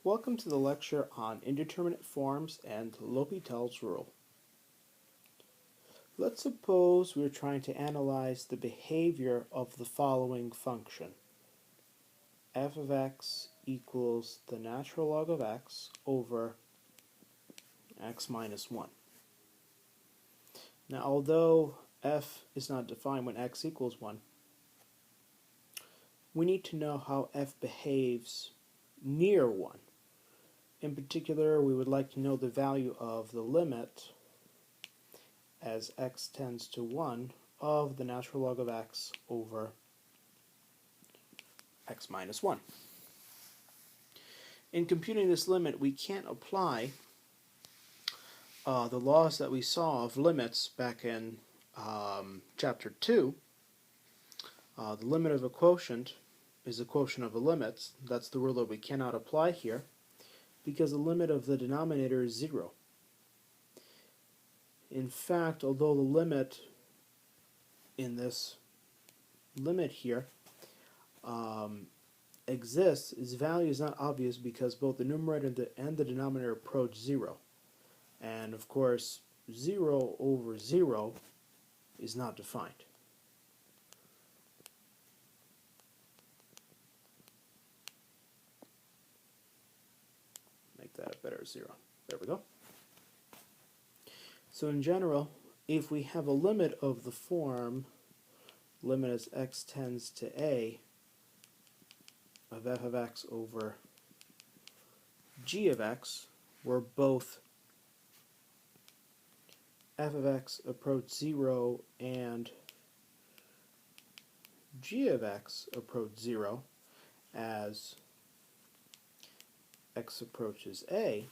Welcome to the lecture on indeterminate forms and L'Hopital's rule. Let's suppose we're trying to analyze the behavior of the following function. F of x equals the natural log of x over x minus 1. Now, although f is not defined when x equals 1, we need to know how f behaves near 1. In particular, we would like to know the value of the limit as x tends to 1 of the natural log of x over x minus 1. In computing this limit, we can't apply the laws that we saw of limits back in chapter 2. The limit of a quotient is the quotient of a limit. That's the rule that we cannot apply here, because the limit of the denominator is 0. In fact, although the limit in this limit here exists, its value is not obvious because both the numerator and the denominator approach 0. And of course, 0 over 0 is not defined. Make that a better 0. There we go. So in general, if we have a limit of the form limit as x tends to a of f of x over g of x, where both f of x approach 0 and g of x approach 0 as x approaches a,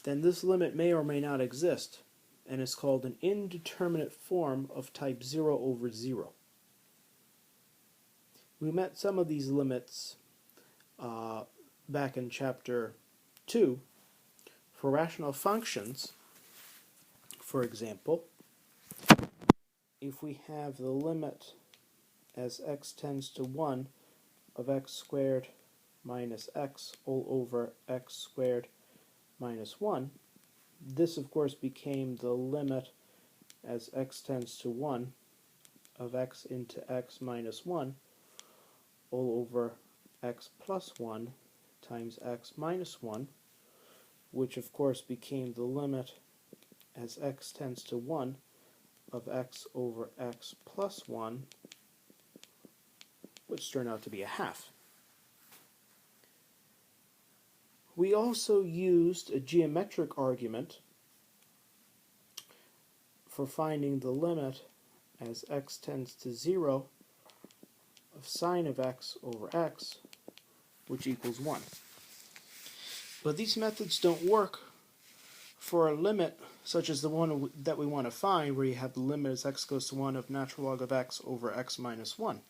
then this limit may or may not exist, and is called an indeterminate form of type 0 over 0. We met some of these limits back in chapter 2. For rational functions, for example, if we have the limit as x tends to 1 of x squared minus x all over x squared minus 1, this of course became the limit as x tends to 1 of x into x minus 1 all over x plus 1 times x minus 1, which of course became the limit as x tends to 1 of x over x plus 1, which turned out to be a half. We also used a geometric argument for finding the limit as x tends to 0 of sine of x over x, which equals 1. But these methods don't work for a limit such as the one that we want to find, where you have the limit as x goes to 1 of natural log of x over x minus 1.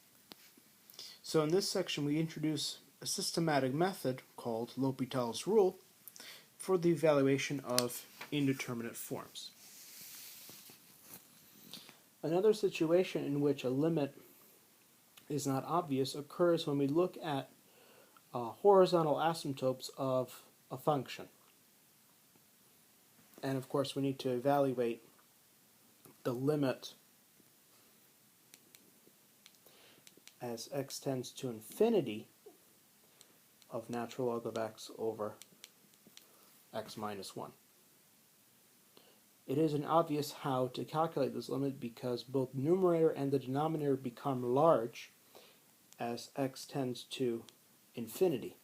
So in this section we introduce a systematic method called L'Hopital's rule for the evaluation of indeterminate forms. Another situation in which a limit is not obvious occurs when we look at horizontal asymptotes of a function. And of course we need to evaluate the limit as x tends to infinity of natural log of x over x minus 1. It isn't obvious how to calculate this limit because both the numerator and the denominator become large as x tends to infinity.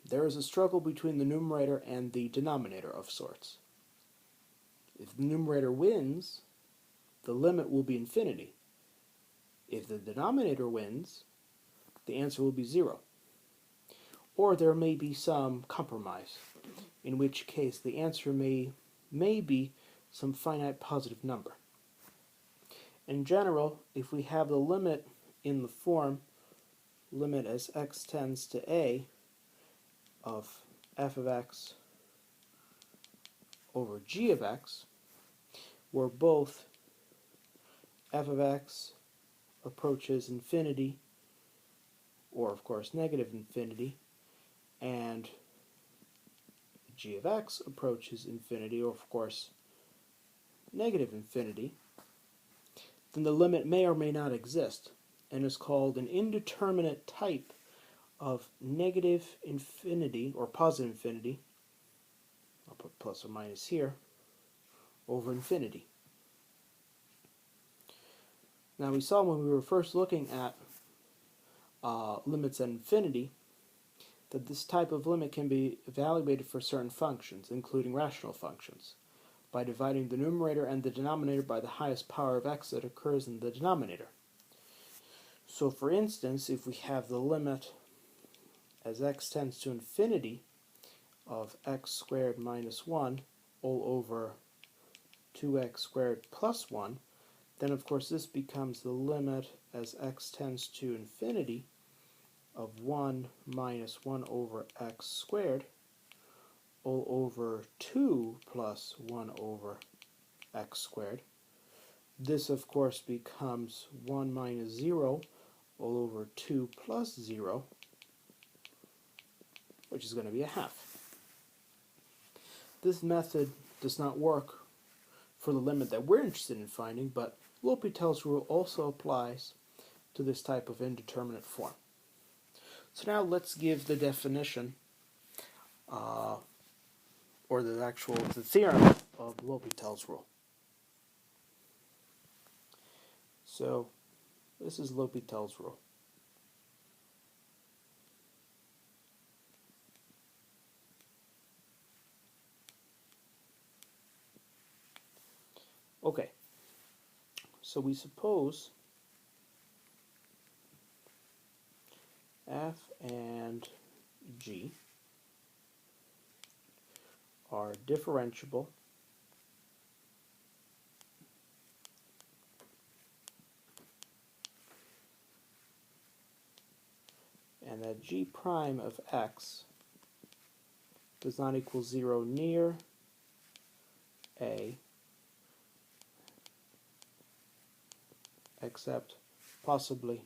There is a struggle between the numerator and the denominator of sorts. If the numerator wins, the limit will be infinity. If the denominator wins, the answer will be 0. Or there may be some compromise, in which case the answer may be some finite positive number. In general, if we have the limit in the form limit as x tends to a of f of x over g of x, where both f of x approaches infinity, or of course negative infinity, and g of x approaches infinity, or of course negative infinity, then the limit may or may not exist and is called an indeterminate type of negative infinity or positive infinity, I'll put plus or minus here, over infinity. Now we saw when we were first looking at limits at infinity that this type of limit can be evaluated for certain functions, including rational functions, by dividing the numerator and the denominator by the highest power of x that occurs in the denominator. So for instance, if we have the limit as x tends to infinity of x squared minus 1 all over 2x squared plus 1, then of course this becomes the limit as x tends to infinity of 1 minus 1 over x squared all over 2 plus 1 over x squared. This of course becomes 1 minus 0 all over 2 plus 0, which is going to be a half. This method does not work for the limit that we're interested in finding, but L'Hopital's rule also applies to this type of indeterminate form. So now let's give the definition, or the theorem of L'Hopital's rule. So this is L'Hopital's rule. Okay, so we suppose f and g are differentiable and that g prime of x does not equal 0 near a except possibly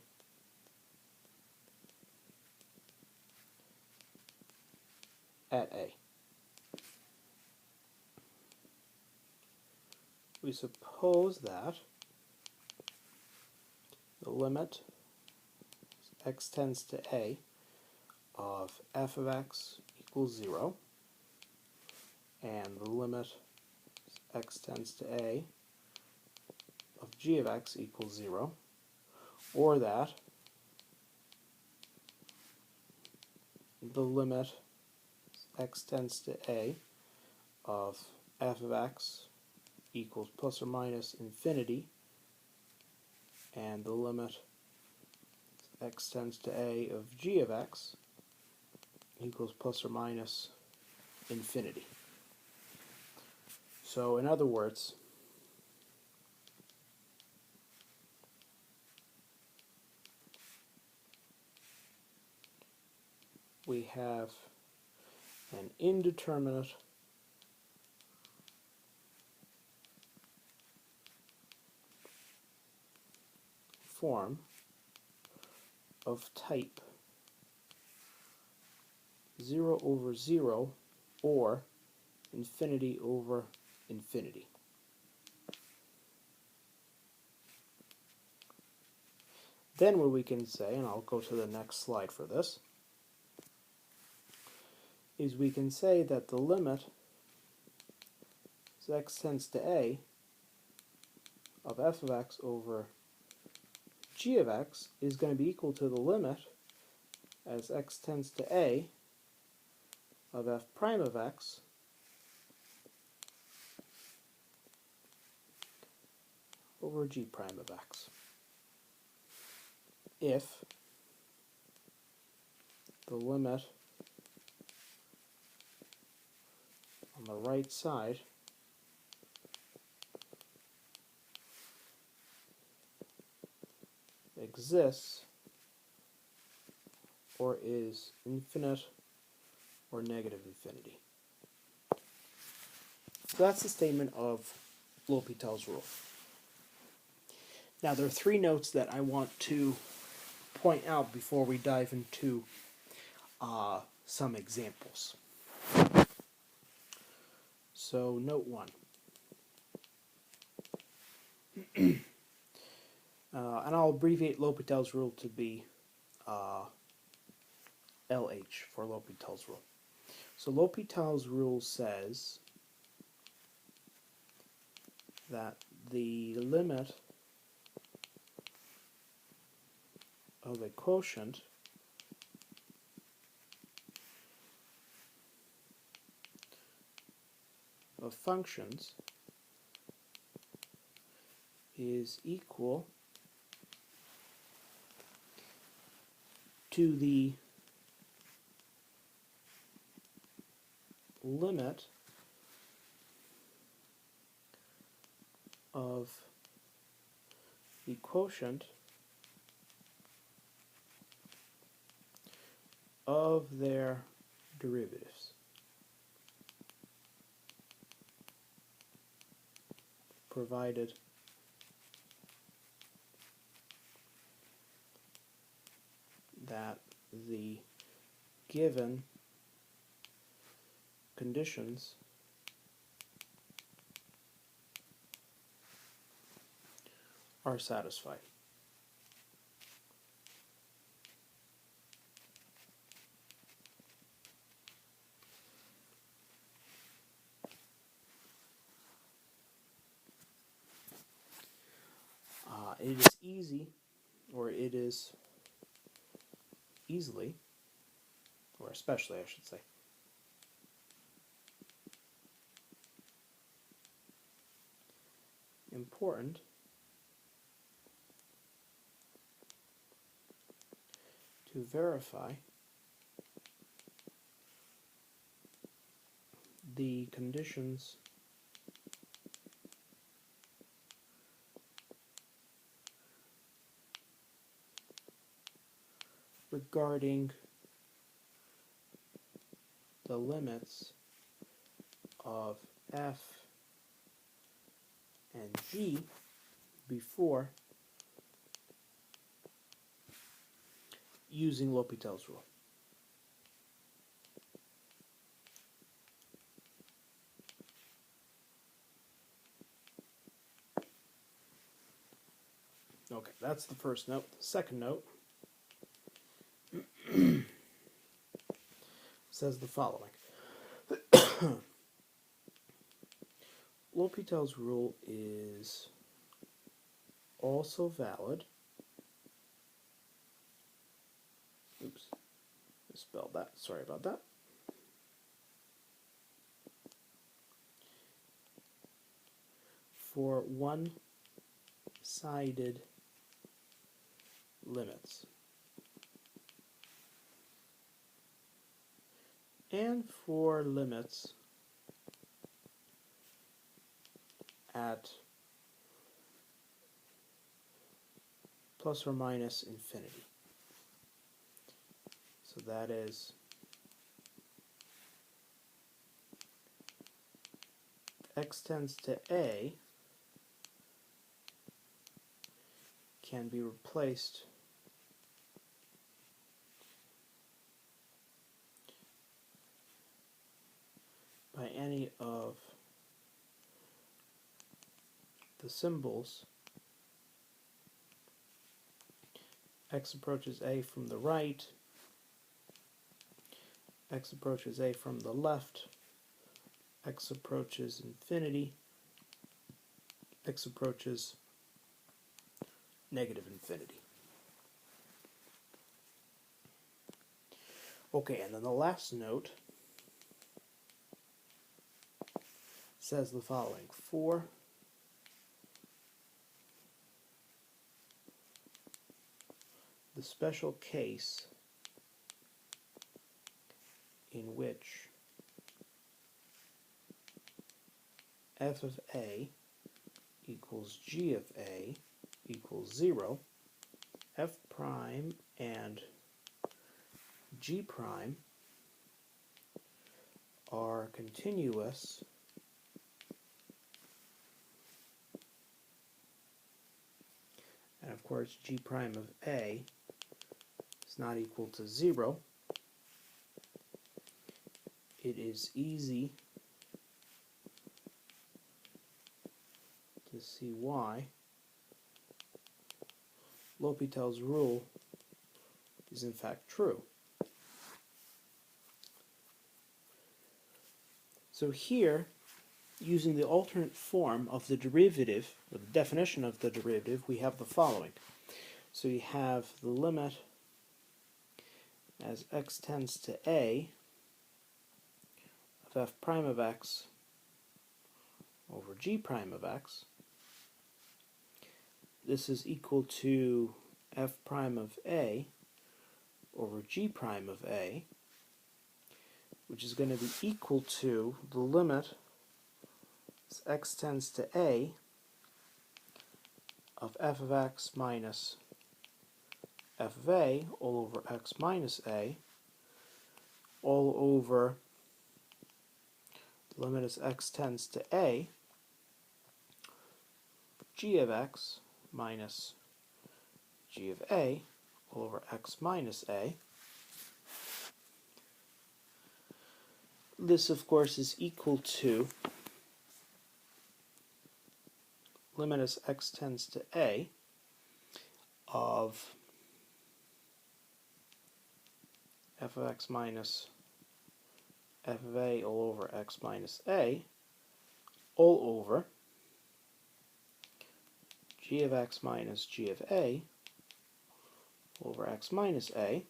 at a. We suppose that the limit x tends to a of f of x equals 0 and the limit x tends to a of g of x equals 0, or that the limit x tends to a of f of x equals plus or minus infinity, and the limit x tends to a of g of x equals plus or minus infinity. So in other words, we have an indeterminate form of type 0 over 0 or infinity over infinity. Then what we can say, and I'll go to the next slide for this, is we can say that the limit as x tends to a of f of x over g of x is going to be equal to the limit as x tends to a of f prime of x over g prime of x. If the limit on the right side exists or is infinite or negative infinity. So that's the statement of L'Hopital's rule. Now there are three notes that I want to point out before we dive into some examples. So note 1. And I'll abbreviate L'Hopital's rule to be LH for L'Hopital's rule. So L'Hopital's rule says that the limit of a quotient of functions is equal to the limit of the quotient of their derivatives, provided that the given conditions are satisfied. It is easy, or it is easily, or especially I should say, important to verify the conditions regarding the limits of f and g before using L'Hopital's rule. Okay, that's the first note. The second note says the following. L'Hopital's rule is also valid. Oops, misspelled that. Sorry about that. For one-sided limits. And for limits at plus or minus infinity. So that is x tends to a can be replaced by any of the symbols. X approaches a from the right, x approaches a from the left, x approaches infinity, x approaches negative infinity. Okay, and then the last note says the following. For the special case in which f of a equals g of a equals 0, f prime and g prime are continuous and of course g prime of a is not equal to 0, it is easy to see why L'Hopital's rule is in fact true. So here, using the alternate form of the derivative, or the definition of the derivative, we have the following. So you have the limit as x tends to a of f prime of x over g prime of x. This is equal to f prime of a over g prime of a, which is going to be equal to the limit as x tends to a of f of x minus f of a all over x minus a all over the limit as x tends to a g of x minus g of a all over x minus a. This, of course, is equal to limit as x tends to a of f of x minus f of a all over x minus a all over g of x minus g of a over x minus a.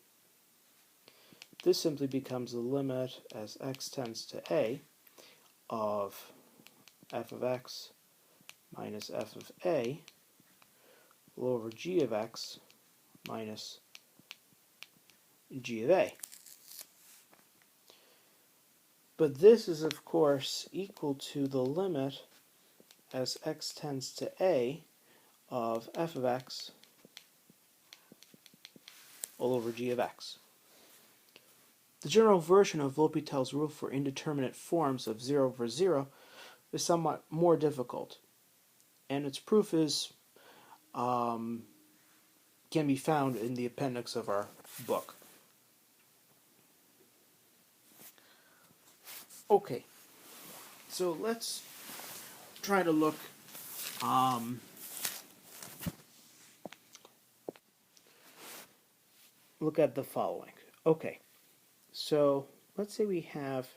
This simply becomes the limit as x tends to a of f of x minus f of a all over g of x minus g of a. But this is, of course, equal to the limit as x tends to a of f of x all over g of x. The general version of L'Hopital's rule for indeterminate forms of 0 over 0 is somewhat more difficult, and its proof is can be found in the appendix of our book. Okay, so let's try to look at the following. Okay, so let's say we have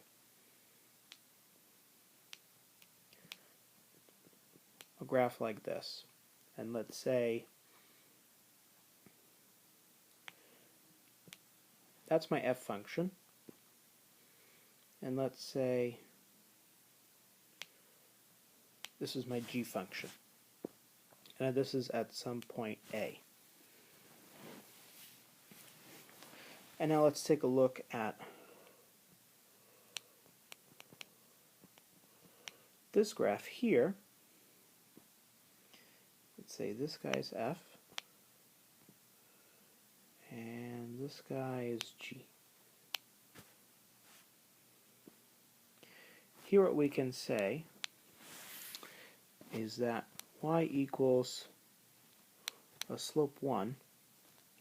a graph like this, and let's say that's my f function, and let's say this is my g function, and this is at some point a. And now let's take a look at this graph here. Let's say this guy's f, and this guy is g. Here what we can say is that y equals a slope 1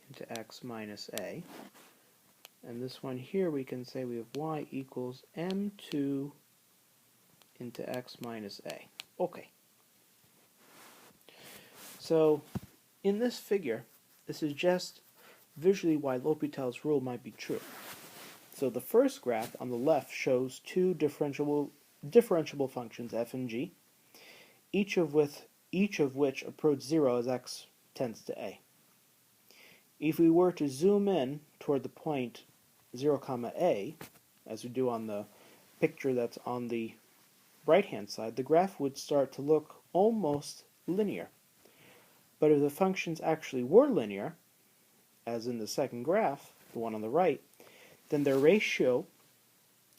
into x minus a. And this one here we can say we have y equals m2 into x minus a. Okay. So in this figure, this is just visually why L'Hopital's rule might be true. So the first graph on the left shows two differentiable functions f and g, each of which approach 0 as x tends to a. If we were to zoom in toward the point 0, a, as we do on the picture that's on the right-hand side, the graph would start to look almost linear. But if the functions actually were linear, as in the second graph, the one on the right, then their ratio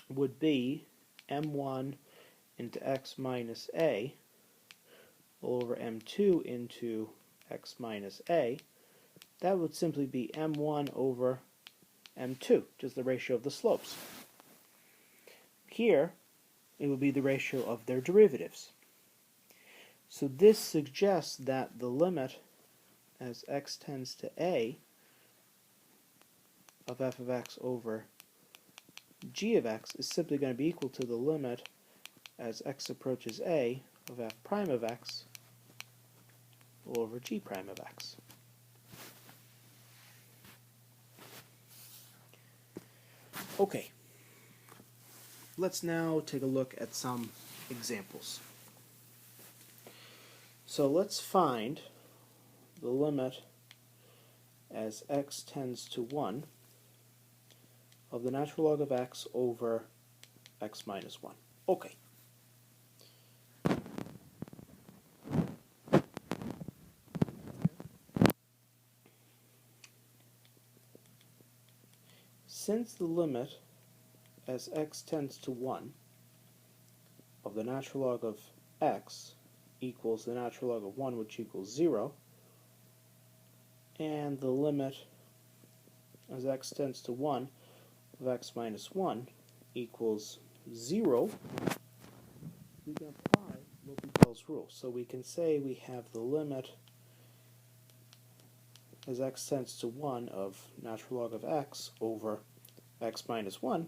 would be m1 into x minus a over m2 into x minus a. That would simply be m1 over m2, just the ratio of the slopes. Here, it would be the ratio of their derivatives. So this suggests that the limit as x tends to a of f of x over g of x is simply going to be equal to the limit as x approaches a of f prime of x all over g prime of x. Okay, let's now take a look at some examples. So let's find the limit as x tends to 1 of the natural log of x over x minus 1. Okay. Since the limit as x tends to 1 of the natural log of x equals the natural log of 1, which equals 0, and the limit as x tends to 1 of x minus 1 equals 0, we can apply L'Hopital's rule. So we can say we have the limit as x tends to 1 of natural log of x over x minus 1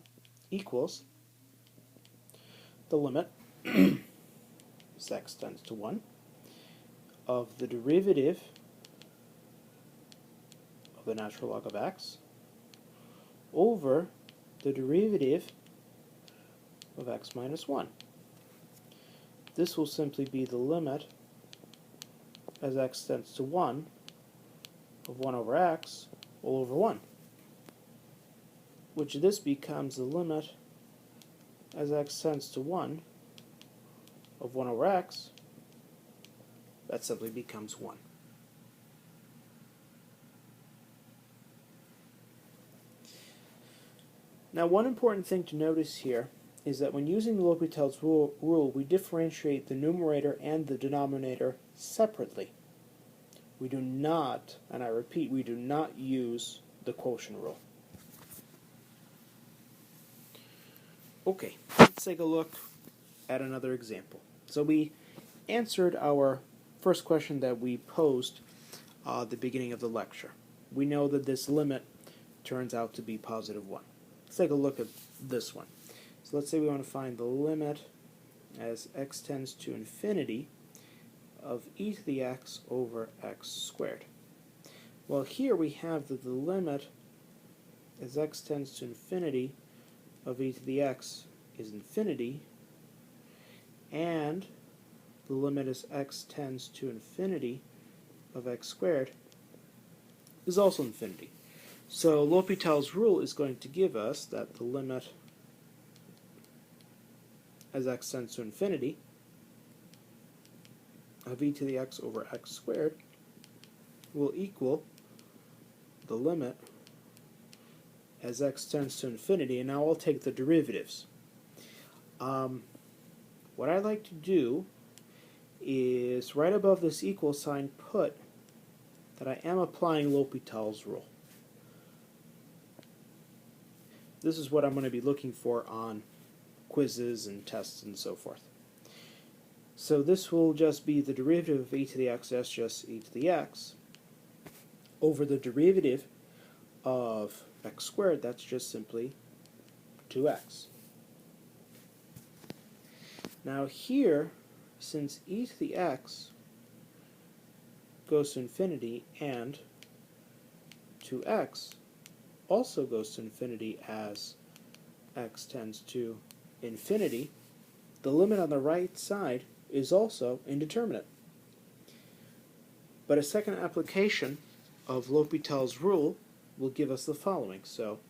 equals the limit as x tends to 1 of the derivative of the natural log of x over the derivative of x minus 1. This will simply be the limit as x tends to 1 of 1 over x all over 1, which this becomes the limit as x tends to 1 of 1 over x. That simply becomes 1. Now, one important thing to notice here is that when using the L'Hopital's rule, we differentiate the numerator and the denominator separately. We do not, and I repeat, we do not use the quotient rule. Okay, let's take a look at another example. So we answered our first question that we posed at the beginning of the lecture. We know that this limit turns out to be positive 1. Let's take a look at this one. So let's say we want to find the limit as x tends to infinity of e to the x over x squared. Well, here we have that the limit as x tends to infinity of e to the x is infinity, and the limit as x tends to infinity of x squared is also infinity. So L'Hopital's rule is going to give us that the limit as x tends to infinity of e to the x over x squared will equal the limit as x tends to infinity, and now I'll take the derivatives. What I'd like to do is right above this equal sign put that I am applying L'Hopital's rule. This is what I'm going to be looking for on quizzes and tests and so forth. So this will just be the derivative of e to the x, that's just e to the x, over the derivative of x squared, that's just simply 2x. Now here, since e to the x goes to infinity and 2x also goes to infinity as x tends to infinity, the limit on the right side is also indeterminate. But a second application of L'Hopital's rule will give us the following. So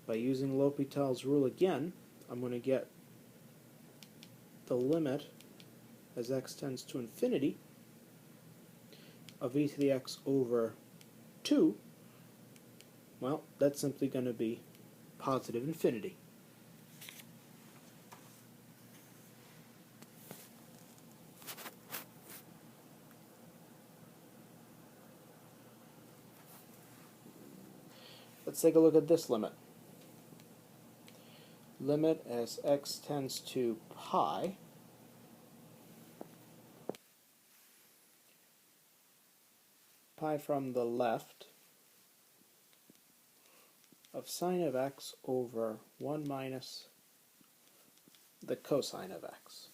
by using L'Hopital's rule again, I'm going to get the limit as x tends to infinity of e to the x over 2. Well, that's simply going to be positive infinity. Let's take a look at this limit. Limit as x tends to pi from the left of sine of x over 1 minus the cosine of x.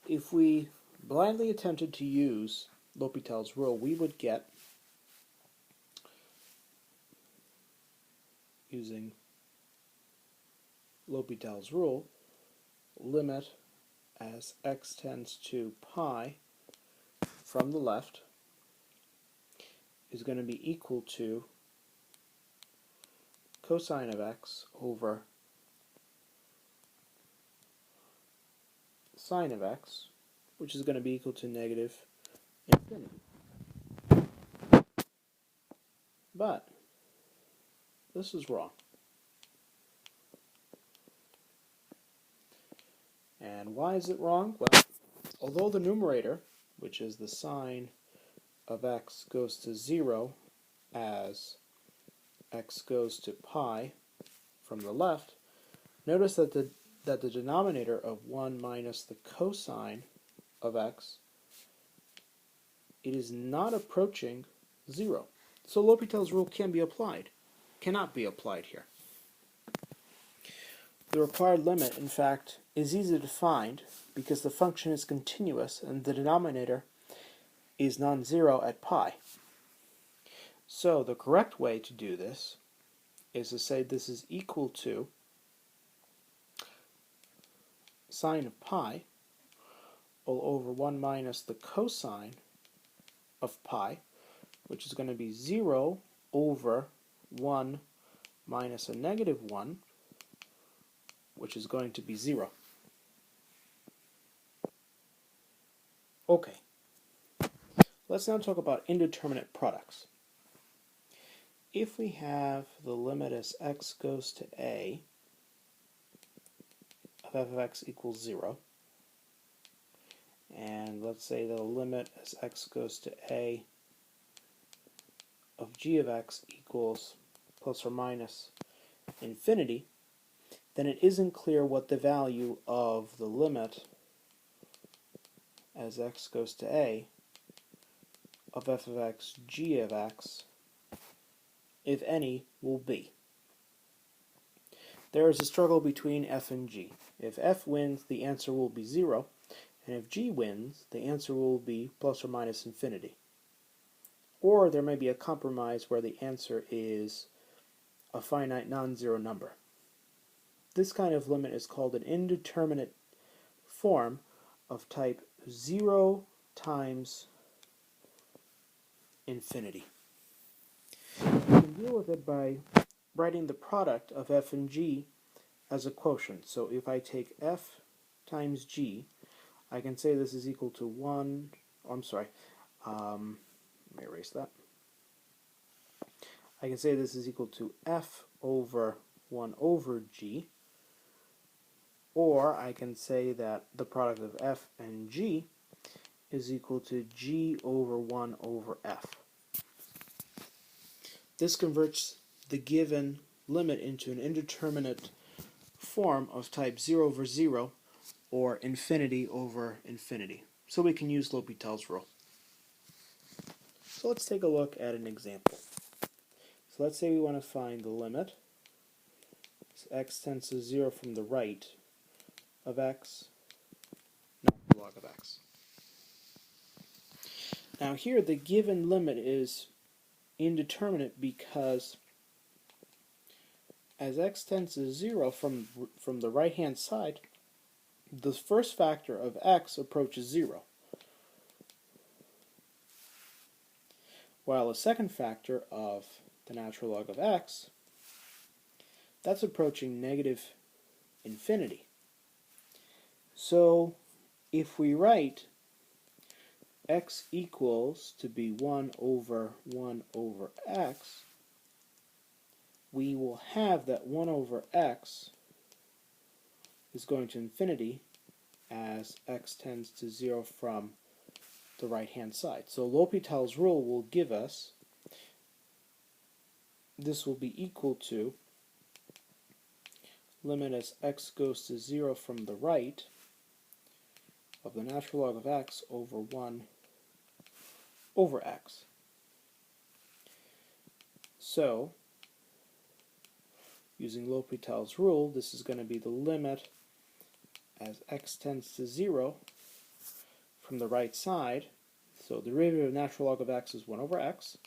If we blindly attempted to use L'Hopital's rule, we would get, using L'Hopital's rule, limit as x tends to pi from the left is going to be equal to cosine of x over sine of x, which is going to be equal to negative infinity. But this is wrong. And why is it wrong? Well, although the numerator, which is the sine of x, goes to 0 as x goes to pi from the left, notice that the denominator of 1 minus the cosine of x, it is not approaching 0. So L'Hopital's rule cannot be applied here. The required limit, in fact, is easy to find because the function is continuous and the denominator is non-zero at pi. So the correct way to do this is to say this is equal to sine of pi all over 1 minus the cosine of pi, which is going to be 0 over 1 minus a negative 1, which is going to be 0. Okay, let's now talk about indeterminate products. If we have the limit as x goes to a of f of x equals 0, and let's say the limit as x goes to a of g of x equals plus or minus infinity, then it isn't clear what the value of the limit as x goes to a of f of x g of x, if any, will be. There is a struggle between f and g. If f wins, the answer will be 0, and if g wins, the answer will be plus or minus infinity. Or there may be a compromise where the answer is a finite non-zero number. This kind of limit is called an indeterminate form of type 0 times infinity. You can deal with it by writing the product of f and g as a quotient. So if I take f times g, I can say this is equal to 1, let me erase that. I can say this is equal to f over 1 over g, or I can say that the product of f and g is equal to g over 1 over f. This converts the given limit into an indeterminate form of type 0 over 0, or infinity over infinity. So we can use L'Hopital's rule. So let's take a look at an example. So let's say we want to find the limit, so x tends to 0 from the right, of x, not the log of x. Now here the given limit is indeterminate because as x tends to 0 from the right hand side, the first factor of x approaches 0, while the second factor of the natural log of x, that's approaching negative infinity. So if we write x equals to be 1 over x, we will have that 1 over x is going to infinity as x tends to 0 from the right-hand side. So L'Hopital's rule will give us, this will be equal to limit as x goes to 0 from the right of the natural log of x over 1 over x. So using L'Hopital's rule, this is going to be the limit as x tends to 0 from the right side. So the derivative of natural log of x is 1 over x.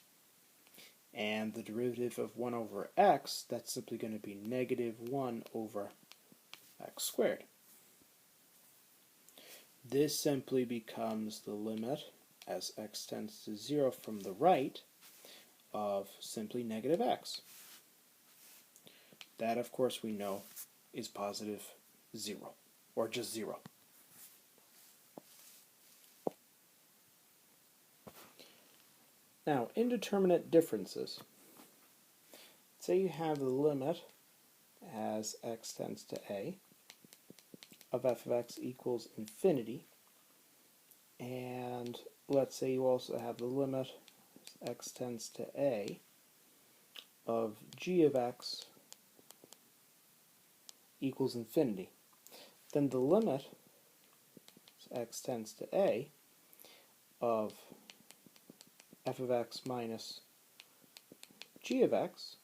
And the derivative of 1 over x, that's simply going to be negative 1 over x squared. This simply becomes the limit as x tends to 0 from the right of simply negative x. That, of course, we know is positive 0, or just 0. Now, indeterminate differences. Say you have the limit as x tends to a of f of x equals infinity, and let's say you also have the limit as x tends to a of g of x equals infinity. Then the limit as x tends to a of f of x minus g of x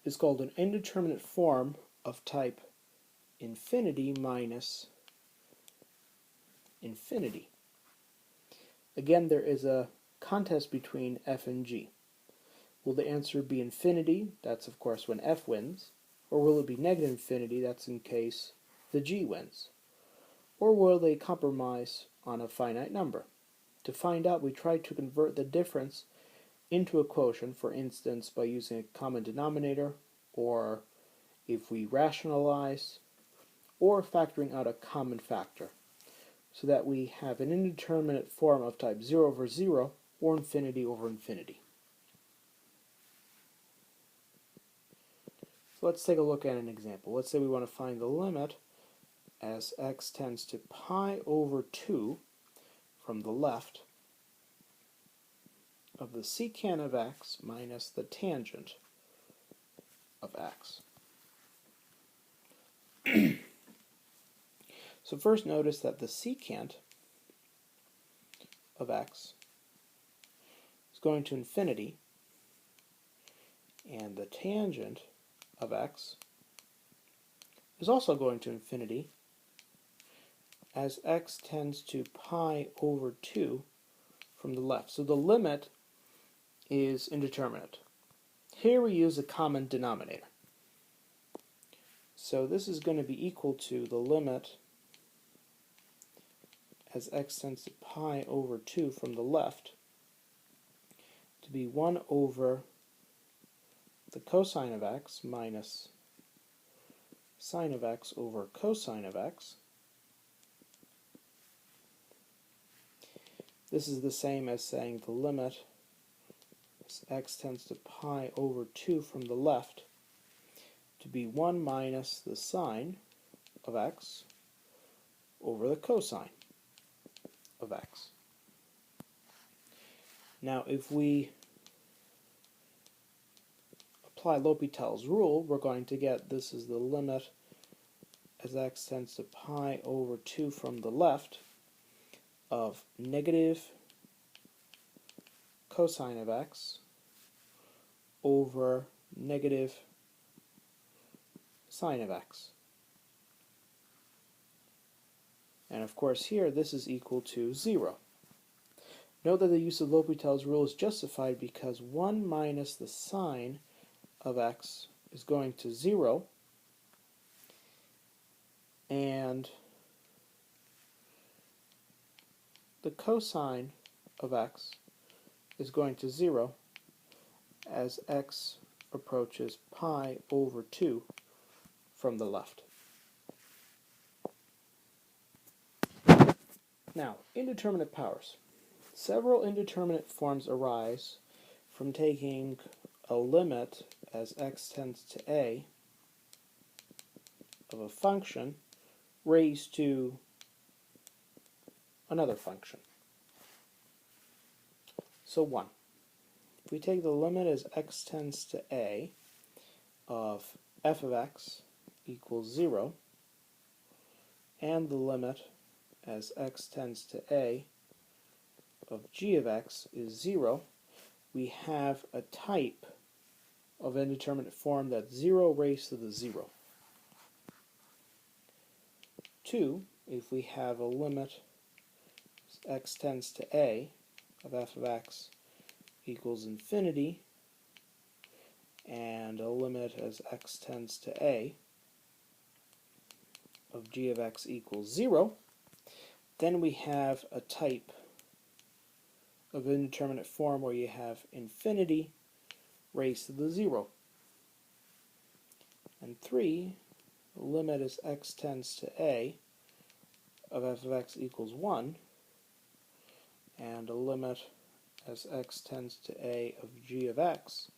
is called an indeterminate form of type infinity minus infinity. Again, there is a contest between f and g. Will the answer be infinity? That's of course when f wins. Or will it be negative infinity? That's in case the g wins. Or will they compromise on a finite number? To find out, we try to convert the difference into a quotient, for instance, by using a common denominator, or if we rationalize, or factoring out a common factor, so that we have an indeterminate form of type 0 over 0, or infinity over infinity. So let's take a look at an example. Let's say we want to find the limit as x tends to pi over 2 from the left of the secant of x minus the tangent of x. So first notice that the secant of x is going to infinity, and the tangent of x is also going to infinity as x tends to pi over 2 from the left. So the limit is indeterminate. Here we use a common denominator. So this is going to be equal to the limit as x tends to pi over 2 from the left to be 1 over the cosine of x minus sine of x over cosine of x. This is the same as saying the limit as x tends to pi over 2 from the left to be 1 minus the sine of x over the cosine of x. Now if we apply L'Hopital's rule, we're going to get this is the limit as x tends to pi over 2 from the left of negative cosine of x over negative sine of x. And of course here this is equal to 0. Note that the use of L'Hopital's rule is justified because 1 minus the sine of x is going to 0, and the cosine of x is going to 0 as x approaches pi over 2 from the left. Now, indeterminate powers. Several indeterminate forms arise from taking a limit as x tends to a of a function raised to another function. So 1. If we take the limit as x tends to a of f of x equals 0, and the limit as x tends to a of g of x is 0, we have a type of indeterminate form, that's 0 raised to the 0. 2, if we have a limit as x tends to a of f of x equals infinity, and a limit as x tends to a of g of x equals 0, then we have a type of indeterminate form where you have infinity raised to the 0. And 3, the limit as x tends to a of f of x equals 1, and a limit as x tends to a of g of x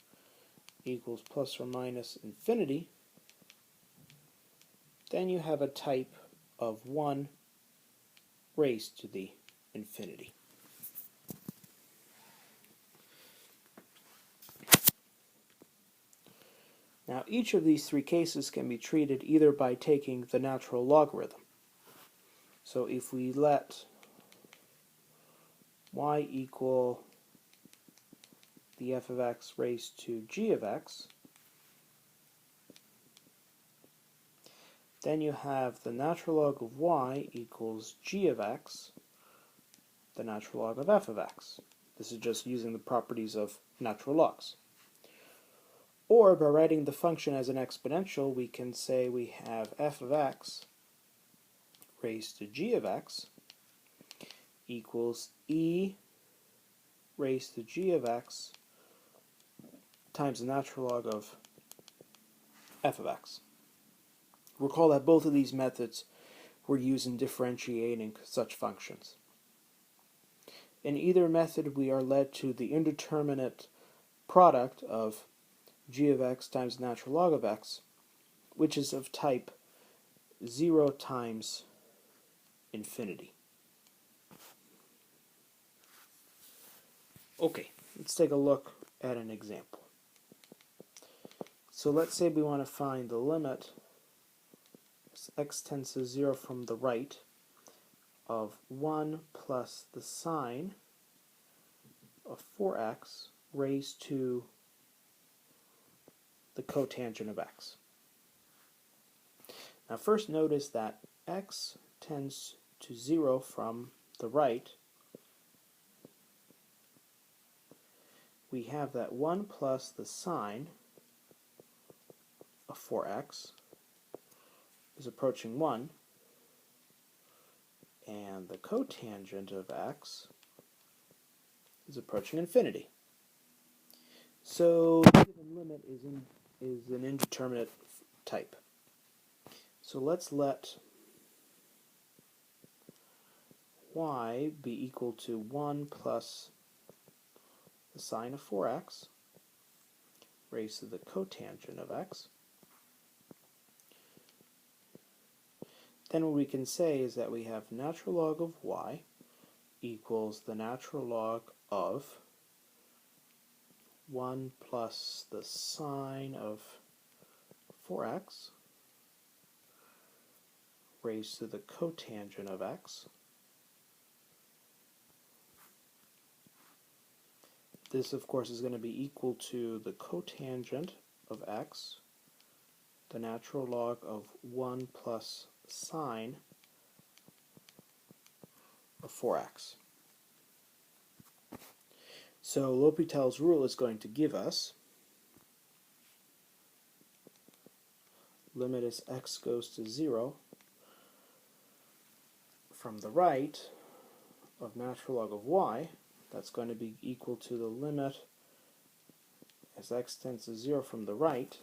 equals plus or minus infinity, then you have a type of 1 raised to the infinity. Now, each of these three cases can be treated either by taking the natural logarithm. So if we let y equal the f of x raised to g of x, then you have the natural log of y equals g of x, the natural log of f of x. This is just using the properties of natural logs. Or by writing the function as an exponential, we can say we have f of x raised to g of x equals e raised to g of x times the natural log of f of x. Recall that both of these methods were used in differentiating such functions. In either method, we are led to the indeterminate product of g of x times natural log of x, which is of type 0 times infinity. Okay, let's take a look at an example. So let's say we want to find the limit as x tends to 0 from the right of 1 plus the sine of 4x raised to the cotangent of x. Now first notice that x tends to 0 from the right. We have that 1 plus the sine of 4x is approaching 1, and the cotangent of x is approaching infinity. So the given limit is an indeterminate type. So let's let y be equal to 1 plus the sine of 4x raised to the cotangent of x. Then what we can say is that we have natural log of y equals the natural log of 1 plus the sine of 4x raised to the cotangent of x. This, of course, is going to be equal to the cotangent of x, the natural log of 1 plus sine of 4x. So L'Hopital's rule is going to give us limit as x goes to 0 from the right of natural log of y. That's going to be equal to the limit as x tends to 0 from the right,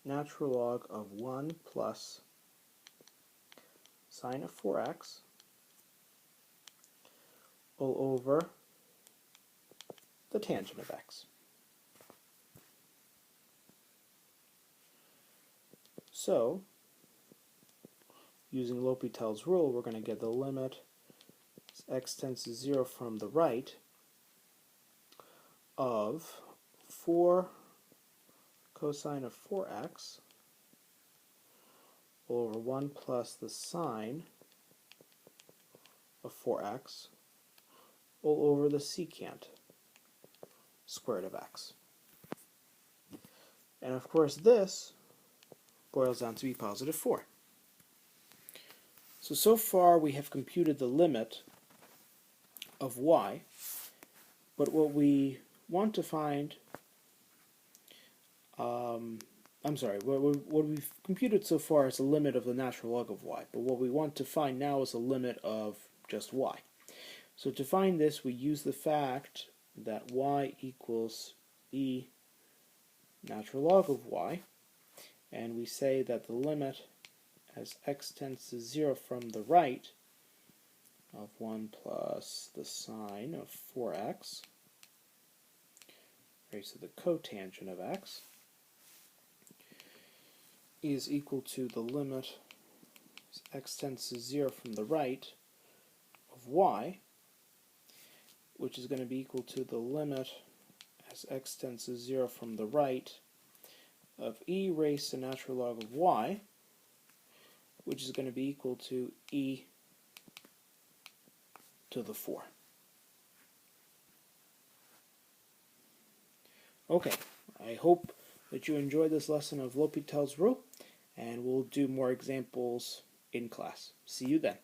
natural log of 1 plus sine of 4x all over the tangent of x. So, using L'Hopital's rule, we're going to get the limit as x tends to 0 from the right of 4 cosine of 4x over 1 plus the sine of 4x all over the secant. square root of x. And of course this boils down to be positive 4. So far we have computed the limit of y, but what we want to find, what we've computed so far is the limit of the natural log of y, but what we want to find now is the limit of just y. So to find this, we use the fact that y equals e natural log of y, and we say that the limit as x tends to 0 from the right of 1 plus the sine of 4x raised to the cotangent of x is equal to the limit as x tends to 0 from the right of y, which is going to be equal to the limit as x tends to 0 from the right of e raised to natural log of y, which is going to be equal to e to the 4. Okay, I hope that you enjoyed this lesson of L'Hopital's rule, and we'll do more examples in class. See you then.